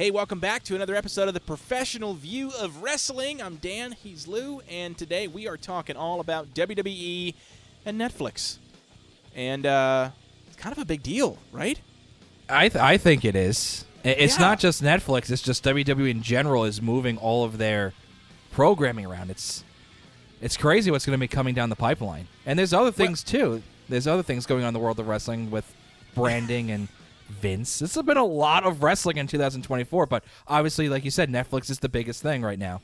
Hey, welcome back to another episode of the Professional View of Wrestling. I'm Dan, he's Lou, and today we are talking all about WWE and Netflix. And it's kind of a big deal, right? I think it is. It's not just Netflix, it's just WWE in general is moving all of their programming around. It's crazy what's going to be coming down the pipeline. And there's other things, too. There's other things going on in the world of wrestling with branding and Vince. This has been a lot of wrestling in 2024, but obviously, like you said, Netflix is the biggest thing right now.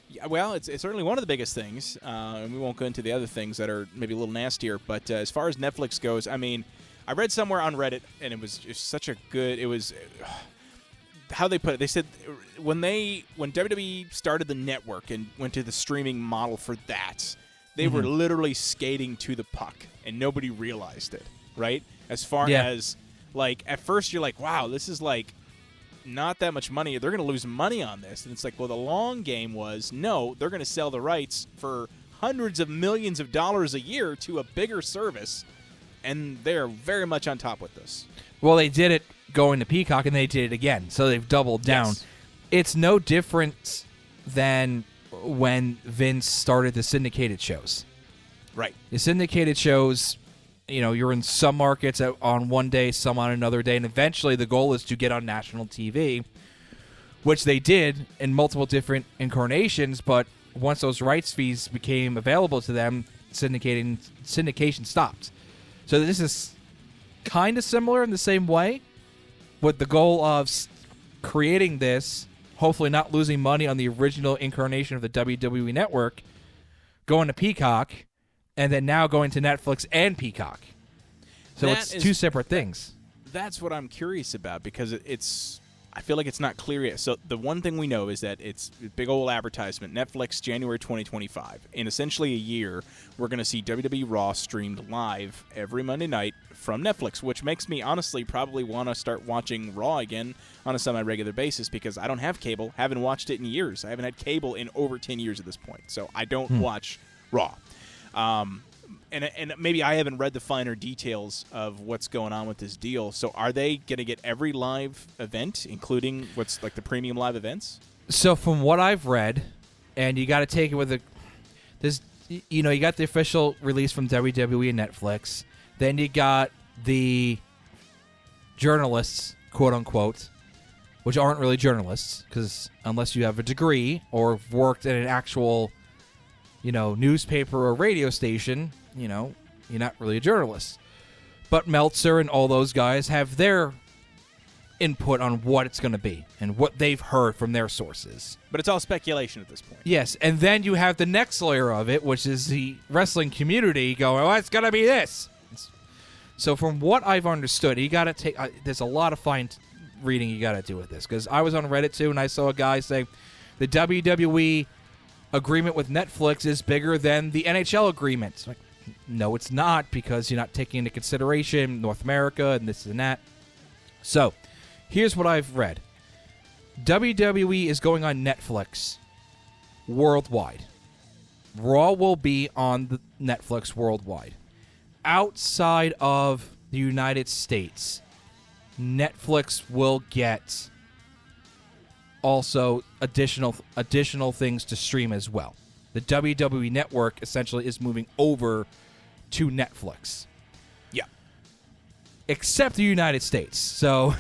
Yeah, well, it's certainly one of the biggest things, and we won't go into the other things that are maybe a little nastier, but as far as Netflix goes, I mean, I read somewhere on Reddit, and it was just such a good, it was, how they put it, they said when WWE started the network and went to the streaming model for that, they were literally skating to the puck, and nobody realized it, right? As far as, like, at first you're like, wow, this is like not that much money. They're going to lose money on this. And it's like, well, the long game was, no, they're going to sell the rights for hundreds of millions of dollars a year to a bigger service. And they're very much on top with this. Well, they did it going to Peacock, and they did it again. So they've doubled down. Yes. It's no different than when Vince started the syndicated shows. Right. The syndicated shows, you know, you're in some markets on one day, some on another day, and eventually the goal is to get on national TV, which they did in multiple different incarnations, but once those rights fees became available to them, syndication stopped. So this is kind of similar in the same way, with the goal of creating this, hopefully not losing money on the original incarnation of the WWE Network, going to Peacock, and then now going to Netflix and Peacock. So it's two separate things. That's what I'm curious about, because I feel like it's not clear yet. So the one thing we know is that it's a big old advertisement, Netflix, January 2025. In essentially a year, we're going to see WWE Raw streamed live every Monday night from Netflix, which makes me honestly probably want to start watching Raw again on a semi-regular basis, because I don't have cable, haven't watched it in years. I haven't had cable in over 10 years at this point, so I don't watch Raw. And maybe I haven't read the finer details of what's going on with this deal. So are they going to get every live event, including what's like the premium live events? So from what I've read, and you got to take it with you got the official release from WWE and Netflix. Then you got the journalists, quote unquote, which aren't really journalists, because unless you have a degree or worked at an actual newspaper or radio station, you're not really a journalist. But Meltzer and all those guys have their input on what it's going to be and what they've heard from their sources. But it's all speculation at this point. Yes, and then you have the next layer of it, which is the wrestling community going, well, it's going to be this. So from what I've understood, you got to take there's a lot of fine reading you got to do with this, because I was on Reddit too, and I saw a guy say the WWE agreement with Netflix is bigger than the NHL agreement. Like, no, it's not, because you're not taking into consideration North America and this and that. So, here's what I've read. WWE is going on Netflix worldwide. Raw will be on the Netflix worldwide. Outside of the United States, Netflix will get also additional things to stream as well. The WWE Network essentially is moving over to Netflix. Yeah. Except the United States. So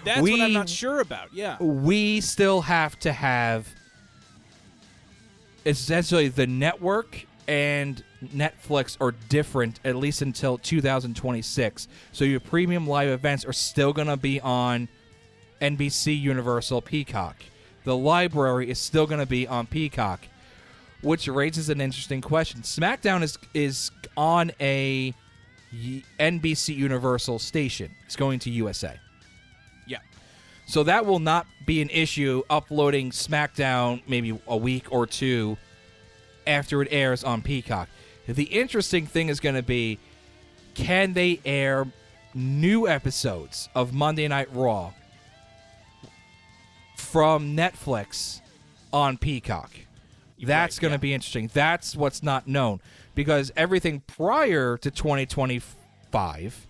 that's what I'm not sure about. Yeah. We still have to have essentially the network and Netflix are different, at least until 2026. So your premium live events are still going to be on NBC, Universal, Peacock. The library is still going to be on Peacock, which raises an interesting question. SmackDown is on a NBC Universal station. It's going to USA. Yeah. So that will not be an issue uploading SmackDown maybe a week or two after it airs on Peacock. The interesting thing is going to be, can they air new episodes of Monday Night Raw from Netflix on Peacock? That's going to be interesting. That's what's not known, because everything prior to 2025,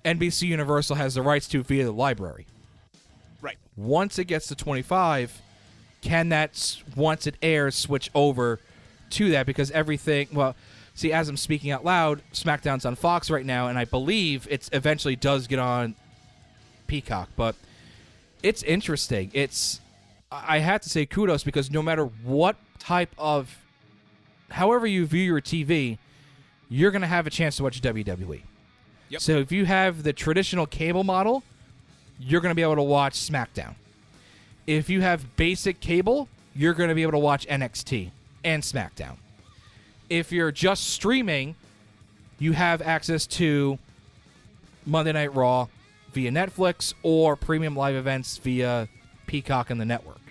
NBC Universal has the rights to via the library. Right. Once it gets to 25, can that, once it airs, switch over to that? Because everything, well, see, as I'm speaking out loud, SmackDown's on Fox right now, and I believe it eventually does get on Peacock. But it's interesting. I have to say kudos, because no matter what type of, however you view your TV, you're going to have a chance to watch WWE. Yep. So if you have the traditional cable model, you're going to be able to watch SmackDown. If you have basic cable, you're going to be able to watch NXT and SmackDown. If you're just streaming, you have access to Monday Night Raw via Netflix or premium live events via Peacock and the network.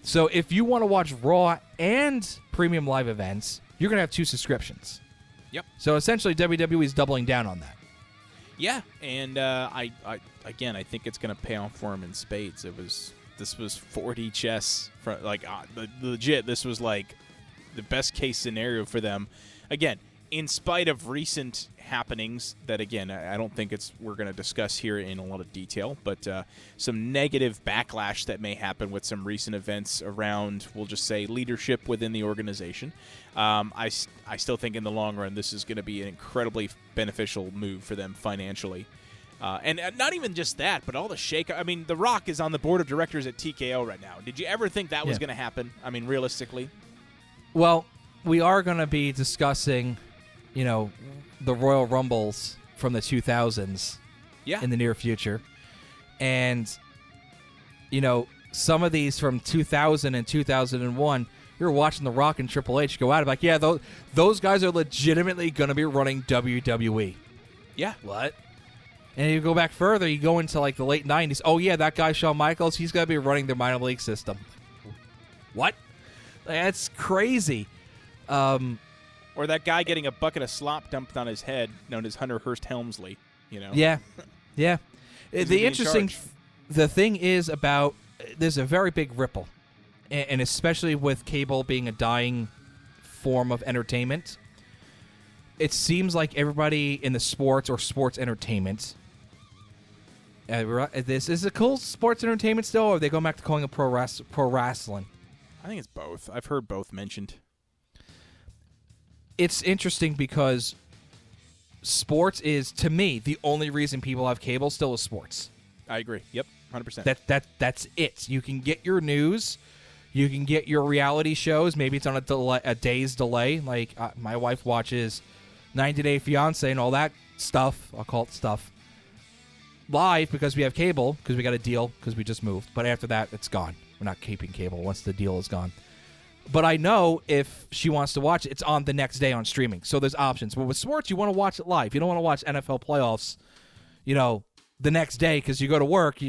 So if you want to watch Raw and premium live events, you're going to have 2 subscriptions. Yep. So essentially, WWE is doubling down on that. Yeah, and I think it's going to pay off for him in spades. This was 4D chess, legit. This was like the best case scenario for them. Again, in spite of recent happenings that, again, I don't think we're going to discuss here in a lot of detail, but some negative backlash that may happen with some recent events around, we'll just say, leadership within the organization. I still think in the long run this is going to be an incredibly beneficial move for them financially. And not even just that, but all the shake. I mean, The Rock is on the board of directors at TKO right now. Did you ever think that was going to happen? I mean, realistically? Well, we are going to be discussing, the Royal Rumbles from the 2000s in the near future. And, some of these from 2000 and 2001, you're watching The Rock and Triple H go out. Like, yeah, those guys are legitimately going to be running WWE. Yeah. What? And you go back further, you go into like the late 90s. Oh, yeah, that guy, Shawn Michaels, he's going to be running their minor league system. What? That's crazy. Or that guy getting a bucket of slop dumped on his head, known as Hunter Hearst Helmsley. Yeah. The thing is about, there's a very big ripple. And especially with cable being a dying form of entertainment, it seems like everybody in the sports or sports entertainment, this is a cool sports entertainment still, or are they going back to calling it pro wrestling? I think it's both. I've heard both mentioned. It's interesting because sports is, to me, the only reason people have cable still is sports. I agree. Yep, 100%. That's it. You can get your news. You can get your reality shows. Maybe it's on a day's delay. Like, my wife watches 90 Day Fiancé and all that stuff. I'll call it stuff. Live because we have cable, because we got a deal, because we just moved. But after that, it's gone. We're not keeping cable once the deal is gone. But I know if she wants to watch it, it's on the next day on streaming. So there's options. But with sports, you want to watch it live. You don't want to watch NFL playoffs, the next day because you go to work.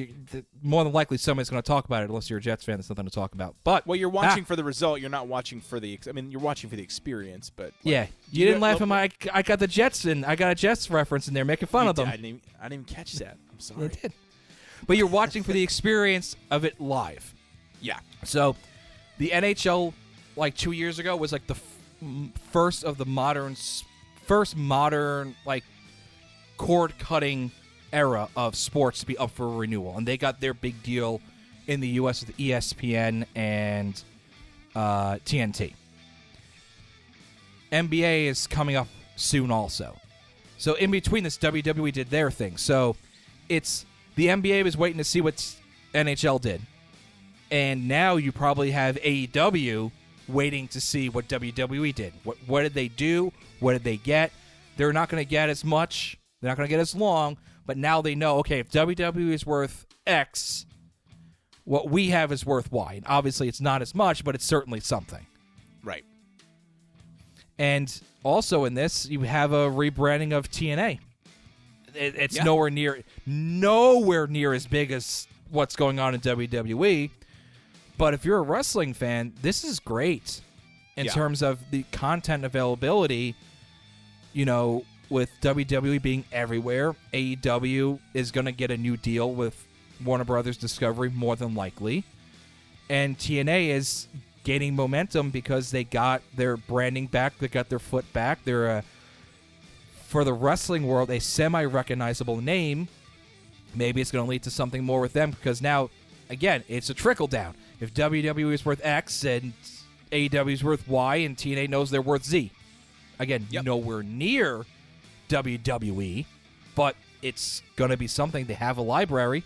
More than likely, somebody's going to talk about it unless you're a Jets fan. There's nothing to talk about. But you're watching for the result. You're not watching for the. I mean, you're watching for the experience. But yeah, you didn't laugh at my. I got the Jets and I got a Jets reference in there, making fun of them. I didn't even catch that. I'm sorry. I did. But you're watching for the experience of it live. Yeah. So, the NHL, like 2 years ago, was like the first modern like cord-cutting era of sports to be up for renewal, and they got their big deal in the U.S. with ESPN and TNT. NBA is coming up soon also. So in between this, WWE did their thing. So it's the NBA was waiting to see what NHL did. And now you probably have AEW waiting to see what WWE did. What did they do? What did they get? They're not going to get as much. They're not going to get as long. But now they know, okay, if WWE is worth X, what we have is worth Y. And obviously it's not as much, but it's certainly something. Right. And also in this, you have a rebranding of TNA. It's nowhere near as big as what's going on in WWE. But if you're a wrestling fan, this is great in terms of the content availability. With WWE being everywhere, AEW is going to get a new deal with Warner Brothers Discovery more than likely. And TNA is gaining momentum because they got their branding back. They got their foot back. They're, for the wrestling world, a semi-recognizable name maybe it's going to lead to something more with them because now, again, it's a trickle down. If WWE is worth X and AEW is worth Y and TNA knows they're worth Z. Again, nowhere near WWE, but it's going to be something. They have a library.